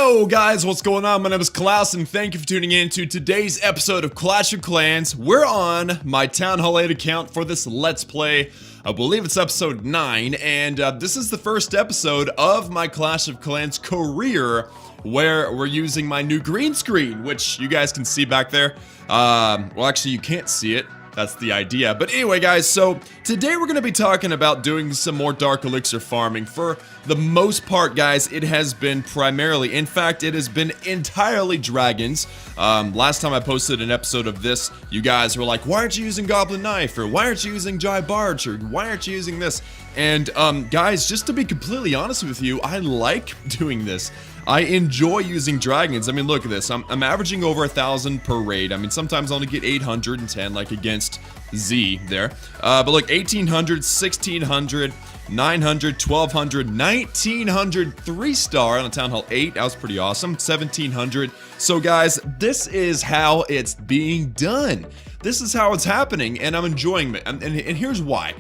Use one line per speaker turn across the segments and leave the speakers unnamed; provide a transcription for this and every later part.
Yo guys, what's going on? My name is Klaus and thank you for tuning in to today's episode of Clash of Clans. We're on my Town Hall 8 account for this Let's Play. I believe it's episode 9 and this is the first episode of my Clash of Clans career where we're using my new green screen, which you guys can see back there. Well, actually you can't see it. That's the idea. But anyway, guys, so today we're going to be talking about doing some more Dark Elixir farming. For the most part, guys, it has been primarily, in fact, it has been entirely dragons. Last time I posted an episode of this, you guys were like, why aren't you using Goblin Knife? Or why aren't you using Jai Barge? Or why aren't you using this? And guys, just to be completely honest with you, I like doing this. I enjoy using dragons. I mean, look at this. I'm averaging over 1,000 per raid. I mean, sometimes I only get 810, like against Z there. But look, 1,800, 1,600, 900, 1,200, 1,900 3-star on a Town Hall 8. That was pretty awesome. 1,700. So, guys, this is how it's being done. This is how it's happening, and I'm enjoying it. And here's why.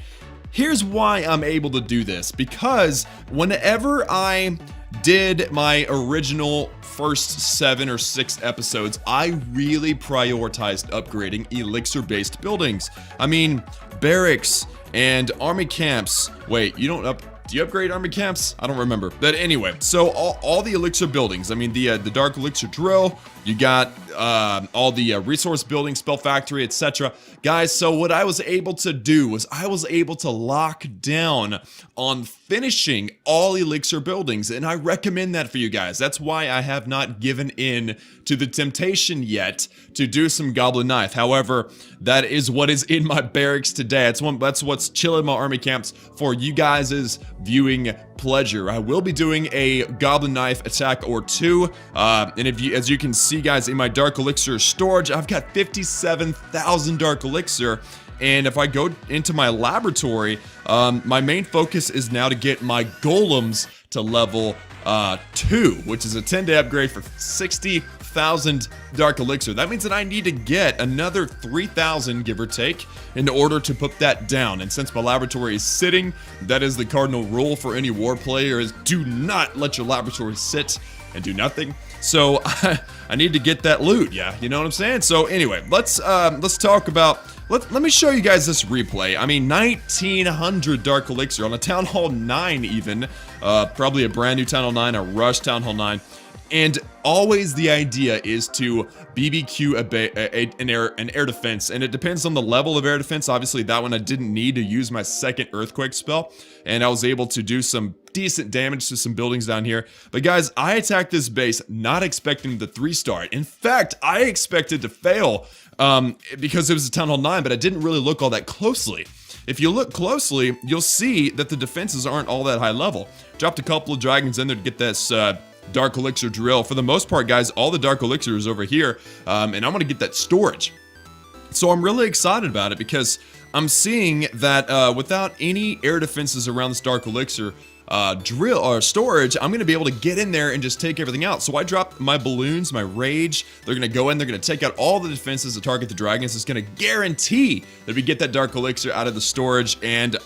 Here's why I'm able to do this. Because whenever I did my original first 7 or 6 episodes, I really prioritized upgrading elixir-based buildings. I mean, barracks and army camps. Wait, do you upgrade army camps? I don't remember. But anyway, so all the elixir buildings. I mean, the dark elixir drill. You got all the resource building, spell factory, etc. Guys, so what I was able to do was I was able to lock down on finishing all elixir buildings, and I recommend that for you guys. That's why I have not given in to the temptation yet to do some Goblin Knife. However, that is what is in my barracks today. That's what's chilling my army camps for you guys' viewing pleasure. I will be doing a Goblin Knife attack or two, and as you can see, guys, in my Dark Elixir storage, I've got 57,000 Dark Elixir. And if I go into my laboratory, my main focus is now to get my golems to level 2, which is a 10-day upgrade for 60,000 Dark Elixir. That means that I need to get another 3,000, give or take, in order to put that down. And since my laboratory is sitting, that is the cardinal rule for any war player, is do not let your laboratory sit and do nothing. So I need to get that loot, yeah, you know what I'm saying? So anyway, let's talk about, let me show you guys this replay. I mean, 1,900 Dark Elixir on a Town Hall 9 even, probably a brand new Town Hall 9, a rush Town Hall 9. And always the idea is to BBQ an air defense, and it depends on the level of air defense. Obviously, that one I didn't need to use my second earthquake spell, and I was able to do some decent damage to some buildings down here. But guys, I attacked this base not expecting the 3-star. In fact, I expected to fail because it was a Town Hall 9, but I didn't really look all that closely. If you look closely, you'll see that the defenses aren't all that high level. Dropped a couple of dragons in there to get this Dark Elixir drill. For the most part, guys, all the Dark Elixir is over here, and I'm gonna get that storage. So I'm really excited about it because I'm seeing that without any air defenses around this Dark Elixir drill or storage, I'm gonna be able to get in there and just take everything out. So I dropped my balloons, my rage. They're gonna go in, they're gonna take out all the defenses to target the dragons. It's gonna guarantee that we get that Dark Elixir out of the storage. And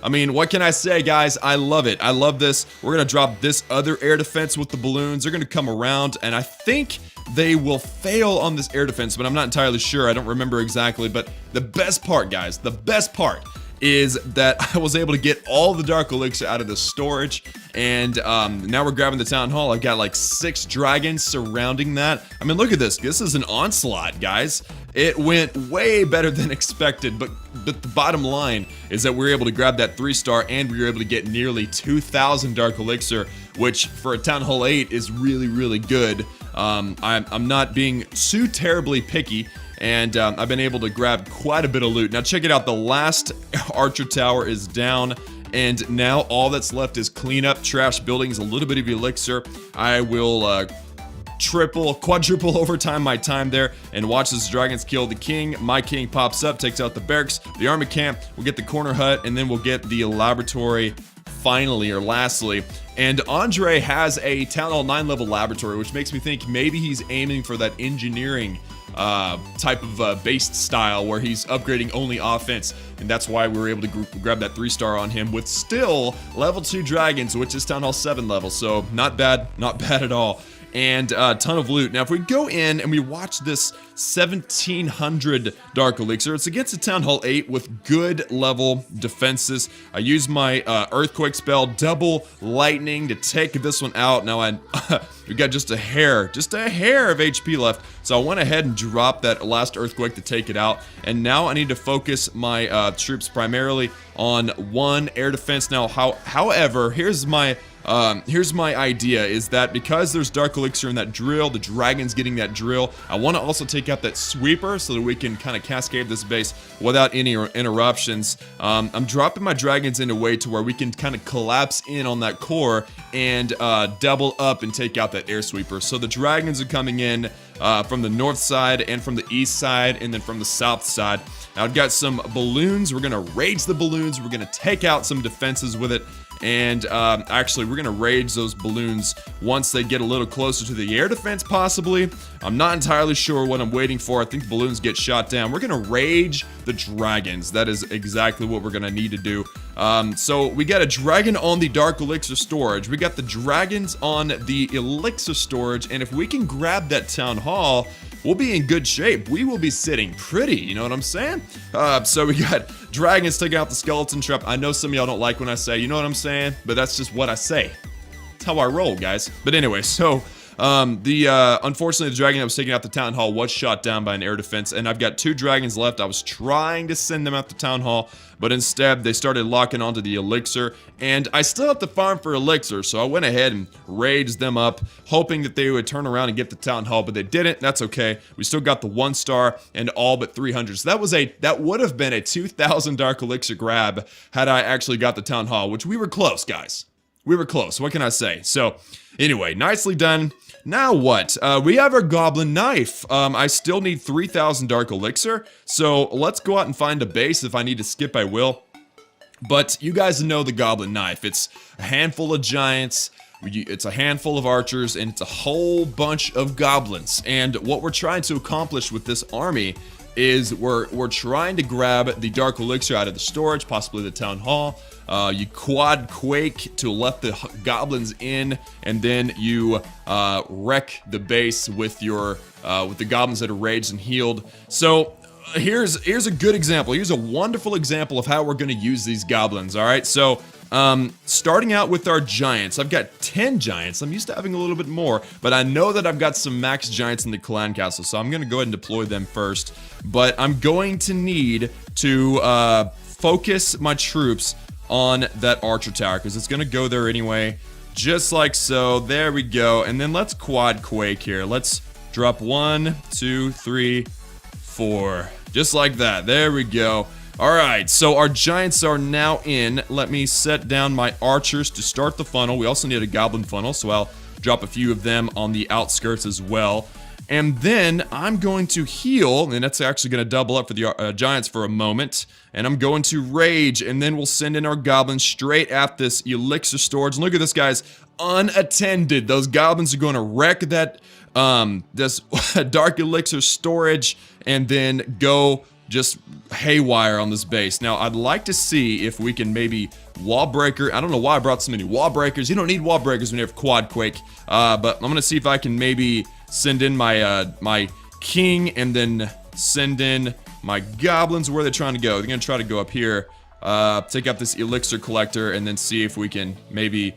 I mean, what can I say, guys? I love it. I love this. We're gonna drop this other air defense with the balloons. They're gonna come around, and I think they will fail on this air defense, but I'm not entirely sure. I don't remember exactly. But the best part, guys, the best part is that I was able to get all the Dark Elixir out of the storage, and now we're grabbing the Town Hall. I've got like 6 dragons surrounding that. I mean, look at this. This is an onslaught, guys. It went way better than expected, but the bottom line is that we were able to grab that 3-star, and we were able to get nearly 2,000 Dark Elixir, which for a Town Hall 8 is really, really good. I'm not being too terribly picky, and I've been able to grab quite a bit of loot. Now check it out, the last archer tower is down, and now all that's left is clean up trash buildings, a little bit of elixir. I will triple, quadruple overtime my time there and watch this dragons kill the king. My king pops up, takes out the barracks, the army camp, we'll get the corner hut, and then we'll get the laboratory finally, or lastly. And Andre has a Town Hall 9 level laboratory, which makes me think maybe he's aiming for that engineering type of based style where he's upgrading only offense, and that's why we were able to grab that 3-star on him with still level 2 dragons, which is Town Hall 7 level, so not bad at all. and a ton of loot. Now, if we go in and we watch this 1700 Dark Elixir, it's against a Town Hall 8 with good level defenses. I use my Earthquake spell, Double Lightning, to take this one out. Now, we got just a hair of HP left, so I went ahead and dropped that last Earthquake to take it out, and now I need to focus my troops primarily on one air defense. Now, however, here's my idea, is that because there's Dark Elixir in that drill, the dragon's getting that drill, I want to also take out that sweeper so that we can kind of cascade this base without any interruptions. I'm dropping my dragons in a way to where we can kind of collapse in on that core and double up and take out that air sweeper. So the dragons are coming in from the north side and from the east side and then from the south side. Now, I've got some balloons. We're going to rage the balloons. We're going to take out some defenses with it. And actually, we're going to rage those balloons once they get a little closer to the air defense, possibly. I'm not entirely sure what I'm waiting for. I think balloons get shot down. We're going to rage the dragons. That is exactly what we're going to need to do. So we got a dragon on the Dark Elixir storage. We got the dragons on the Elixir storage. And if we can grab that Town Hall, we'll be in good shape. We will be sitting pretty, you know what I'm saying? So we got dragons taking out the skeleton trap. I know some of y'all don't like when I say, you know what I'm saying? But that's just what I say. That's how I roll, guys. But anyway, so unfortunately, the dragon that was taking out the Town Hall was shot down by an air defense, and I've got 2 dragons left. I was trying to send them out the Town Hall, but instead they started locking onto the Elixir, and I still have to farm for Elixir, so I went ahead and raged them up, hoping that they would turn around and get the Town Hall, but they didn't. That's okay. We still got the 1 star and all but 300. So that would have been a 2,000 Dark Elixir grab had I actually got the Town Hall, which we were close, guys. We were close. What can I say? So anyway, nicely done. Now what? We have our Goblin Knife. I still need 3,000 Dark Elixir, so let's go out and find a base. If I need to skip, I will. But you guys know the Goblin Knife. It's a handful of giants, it's a handful of archers, and it's a whole bunch of goblins. And what we're trying to accomplish with this army is we're trying to grab the Dark Elixir out of the storage, possibly the Town Hall. You quad quake to let the goblins in, and then you wreck the base with your with the goblins that are raged and healed. So here's a good example. Here's a wonderful example of how we're going to use these goblins. All right, so starting out with our giants, I've got 10 giants. I'm used to having a little bit more, but I know that I've got some max giants in the clan castle, so I'm going to go ahead and deploy them first. But I'm going to need to focus my troops on that archer tower, because it's going to go there anyway, just like so. There we go. And then let's quad quake here. Let's drop 1, 2, 3, 4, just like that. There we go. All right, so our giants are now in. Let me set down my archers to start the funnel. We also need a goblin funnel, so I'll drop a few of them on the outskirts as well. And then I'm going to heal, and that's actually going to double up for the giants for a moment. And I'm going to rage, and then we'll send in our goblins straight at this elixir storage. And look at this, guys, unattended. Those goblins are going to wreck that this dark elixir storage, and then go just haywire on this base. Now, I'd like to see if we can maybe wall breaker. I don't know why I brought so many wall breakers. You don't need wall breakers when you have quad quake. But I'm going to see if I can maybe send in my my king, and then send in my goblins. Where they're trying to go. They're going to try to go up here, take out this elixir collector, and then see if we can maybe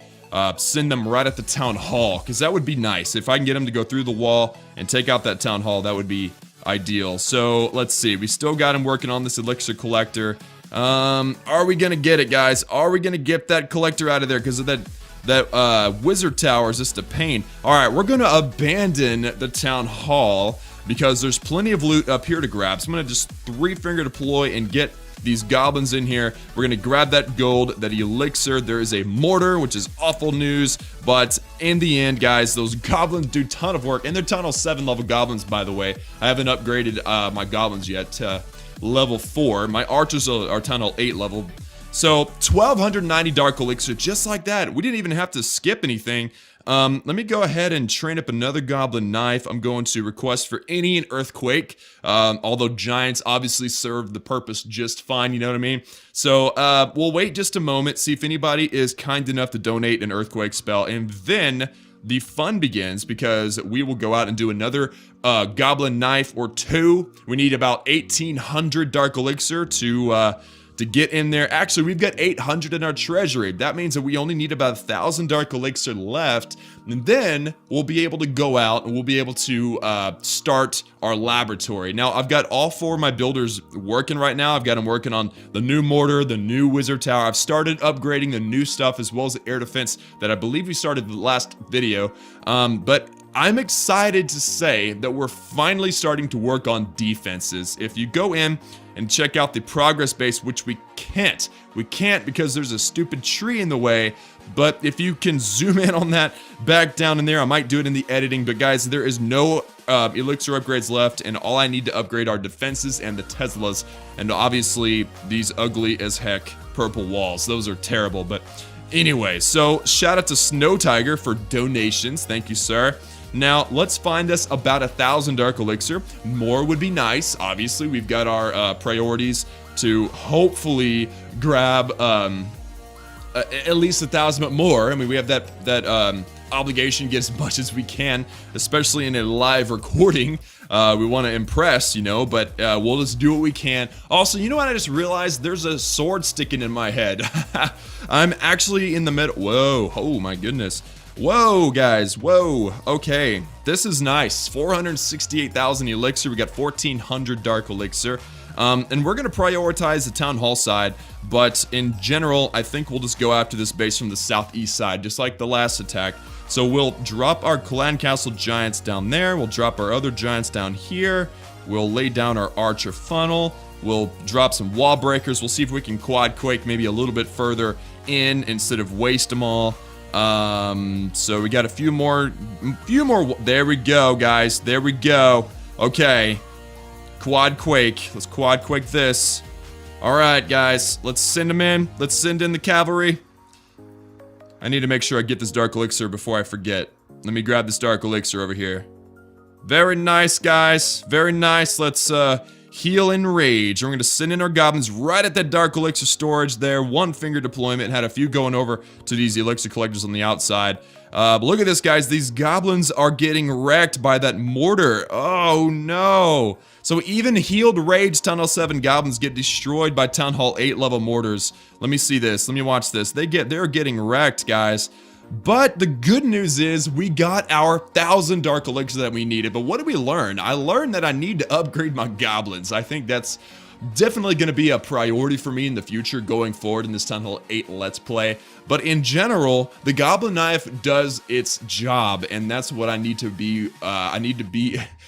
send them right at the town hall, because that would be nice. If I can get them to go through the wall and take out that town hall, that would be ideal. So let's see. We still got him working on this elixir collector. Are we gonna get it, guys? Are we gonna get that collector out of there? Because of that wizard tower is just a pain. All right, we're gonna abandon the town hall because there's plenty of loot up here to grab. So I'm gonna just 3-finger deploy and get these goblins in here. We're gonna grab that gold, that elixir. There is a mortar, which is awful news, but in the end, guys, those goblins do a ton of work, and they're Tunnel 7 level goblins, by the way. I haven't upgraded my goblins yet to level 4. My archers are Tunnel 8 level. So 1290 dark elixir, just like that. We didn't even have to skip anything. Let me go ahead and train up another goblin knife. I'm going to request for any and earthquake, although giants obviously serve the purpose just fine, you know what I mean? So we'll wait just a moment, see if anybody is kind enough to donate an earthquake spell, and then the fun begins, because we will go out and do another goblin knife or two. We need about 1,800 dark elixir to get in there. Actually, we've got 800 in our treasury. That means that we only need about 1,000 dark elixir left, and then we'll be able to go out and we'll be able to start our laboratory. Now, I've got all 4 of my builders working right now. I've got them working on the new mortar, the new wizard tower. I've started upgrading the new stuff as well as the air defense that I believe we started the last video. But I'm excited to say that we're finally starting to work on defenses. If you go in and check out the progress base, which we can't because there's a stupid tree in the way, but if you can zoom in on that back down in there, I might do it in the editing, but guys, there is no elixir upgrades left, and all I need to upgrade are defenses and the Teslas, and obviously these ugly as heck purple walls. Those are terrible, but anyway, so shout out to Snow Tiger for donations. Thank you, sir. Now, let's find us about 1,000 dark elixir. More would be nice. Obviously, we've got our priorities to hopefully grab at least 1,000, but more. I mean, we have that obligation to get as much as we can, especially in a live recording. We want to impress, you know, but we'll just do what we can. Also, you know what? I just realized there's a sword sticking in my head. I'm actually in the middle. Whoa. Oh, my goodness. Whoa, guys. Whoa. Okay. This is nice. 468,000 elixir. We got 1,400 dark elixir. And we're going to prioritize the town hall side, but in general, I think we'll just go after this base from the southeast side, just like the last attack. So we'll drop our clan castle giants down there. We'll drop our other giants down here. We'll lay down our archer funnel. We'll drop some wall breakers. We'll see if we can quad quake maybe a little bit further in instead of waste them all. So we got a few more. There we go, guys. There we go. Okay. Quad quake. Let's quad quake this. All right, guys. Let's send them in. Let's send in the cavalry. I need to make sure I get this dark elixir before I forget. Let me grab this dark elixir over here. Very nice, guys. Very nice. Let's heal and rage. We're going to send in our goblins right at that dark elixir storage there. One finger deployment. Had a few going over to these elixir collectors on the outside. But look at this, guys. These goblins are getting wrecked by that mortar. Oh, no. So even healed rage Town Hall 7 goblins get destroyed by Town Hall 8 level mortars. Let me see this. Let me watch this. They're getting wrecked, guys. But the good news is we got our 1,000 dark elixir that we needed. But what did we learn? I learned that I need to upgrade my goblins. I think that's definitely going to be a priority for me in the future going forward in this Town Hall 8 Let's Play. But in general, the Goblin Knife does its job, and that's what I need to be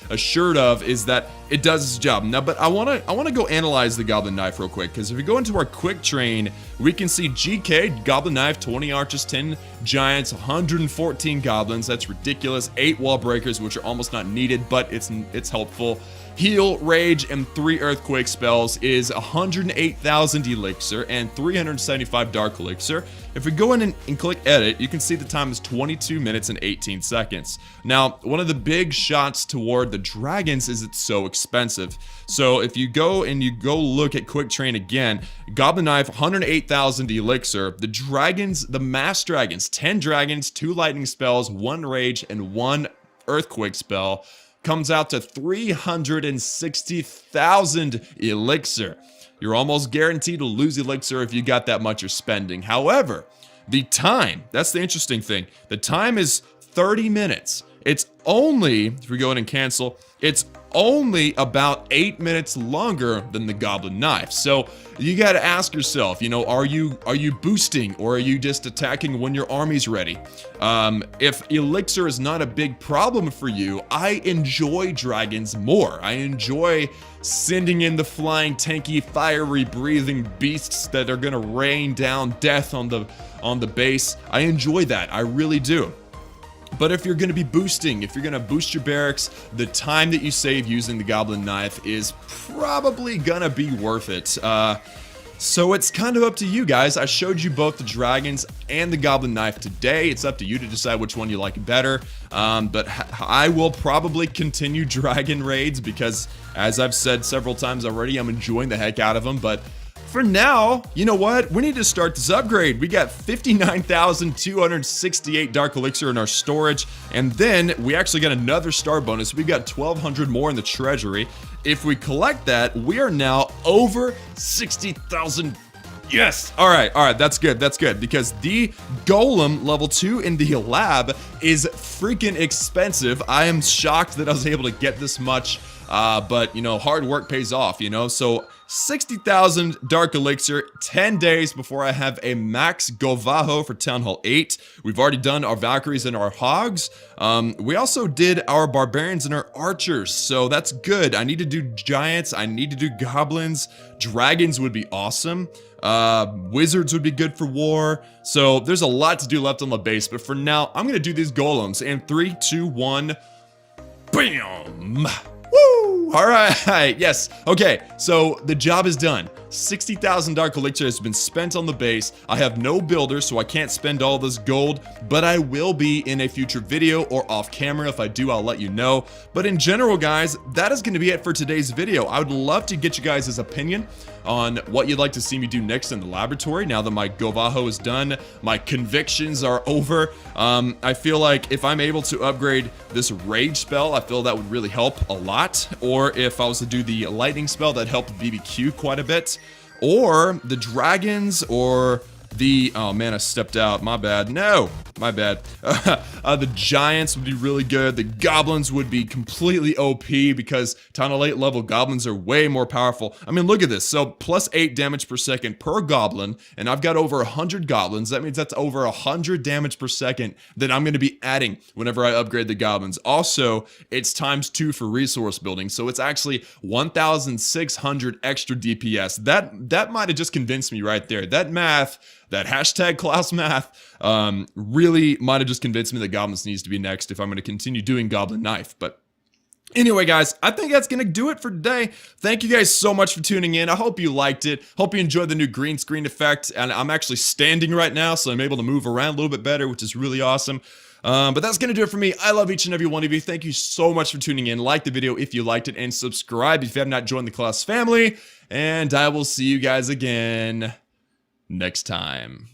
assured of, is that it does its job. Now, but I want to go analyze the Goblin Knife real quick, because if we go into our quick train, we can see GK, Goblin Knife, 20 archers, 10 giants, 114 goblins. That's ridiculous. 8 wall breakers, which are almost not needed, but it's helpful. Heal, Rage, and 3 Earthquake spells is 108,000 elixir and 375 dark elixir. If we go in and click edit, you can see the time is 22 minutes and 18 seconds. Now, one of the big shots toward the dragons is it's so expensive. So if you go look at Quick Train again, Goblin Knife, 108,000 elixir. The dragons, the mass dragons, 10 dragons, 2 lightning spells, 1 rage, and 1 earthquake spell, comes out to 360,000 elixir. You're almost guaranteed to lose elixir if you got that much you're spending. However, the time, that's the interesting thing. The time is 30 minutes. It's only, if we go in and cancel, it's only about 8 minutes longer than the Goblin Knife. So you got to ask yourself, you know, are you boosting, or are you just attacking when your army's ready? If elixir is not a big problem for you, I enjoy dragons more. I enjoy sending in the flying, tanky, fiery, breathing beasts that are gonna rain down death on the base. I enjoy that. I really do. But if you're going to be boosting, if you're going to boost your barracks, the time that you save using the Goblin Knife is probably going to be worth it. So it's kind of up to you guys. I showed you both the dragons and the Goblin Knife today. It's up to you to decide which one you like better. But I will probably continue dragon raids because, as I've said several times already, I'm enjoying the heck out of them. But for now, you know what? We need to start this upgrade. We got 59,268 Dark Elixir in our storage, and then we actually got another star bonus. We got 1,200 more in the treasury. If we collect that, we are now over 60,000. Yes! Alright, that's good, because the Golem level 2 in the lab is freaking expensive. I am shocked that I was able to get this much, but, you know, hard work pays off, you know? So, 60,000 Dark Elixir, 10 days before I have a max Govaho for Town Hall 8. We've already done our Valkyries and our Hogs. We also did our Barbarians and our Archers, so that's good. I need to do Giants, I need to do Goblins, Dragons would be awesome. Wizards would be good for war. So there's a lot to do left on the base, but for now, I'm gonna do these golems in 3, 2, 1, bam! Woo! Alright, yes. Okay, so the job is done. 60,000 Dark Elixir has been spent on the base. I have no builder, so I can't spend all this gold, but I will be in a future video or off camera. If I do, I'll let you know. But in general, guys, that is going to be it for today's video. I would love to get you guys' opinion on what you'd like to see me do next in the laboratory. Now that my Govaho is done, my convictions are over. I feel like if I'm able to upgrade this Rage spell, I feel that would really help a lot. Or if I was to do the Lightning spell, that helped BBQ quite a bit. Or the Dragons, or the... Oh man, I stepped out. My bad. No! My bad. The Giants would be really good. The Goblins would be completely OP because Town Hall 8 level Goblins are way more powerful. I mean, look at this. So, plus 8 damage per second per Goblin, and I've got over 100 Goblins. That means that's over 100 damage per second that I'm going to be adding whenever I upgrade the Goblins. Also, it's ×2 for resource building, so it's actually 1,600 extra DPS. That might have just convinced me right there. That math... That hashtag class math really might have just convinced me that Goblins needs to be next if I'm going to continue doing Goblin Knife. But anyway, guys, I think that's going to do it for today. Thank you guys so much for tuning in. I hope you liked it. Hope you enjoyed the new green screen effect. And I'm actually standing right now, so I'm able to move around a little bit better, which is really awesome. But that's going to do it for me. I love each and every one of you. Thank you so much for tuning in. Like the video if you liked it, and subscribe if you have not joined the class family. And I will see you guys again next time.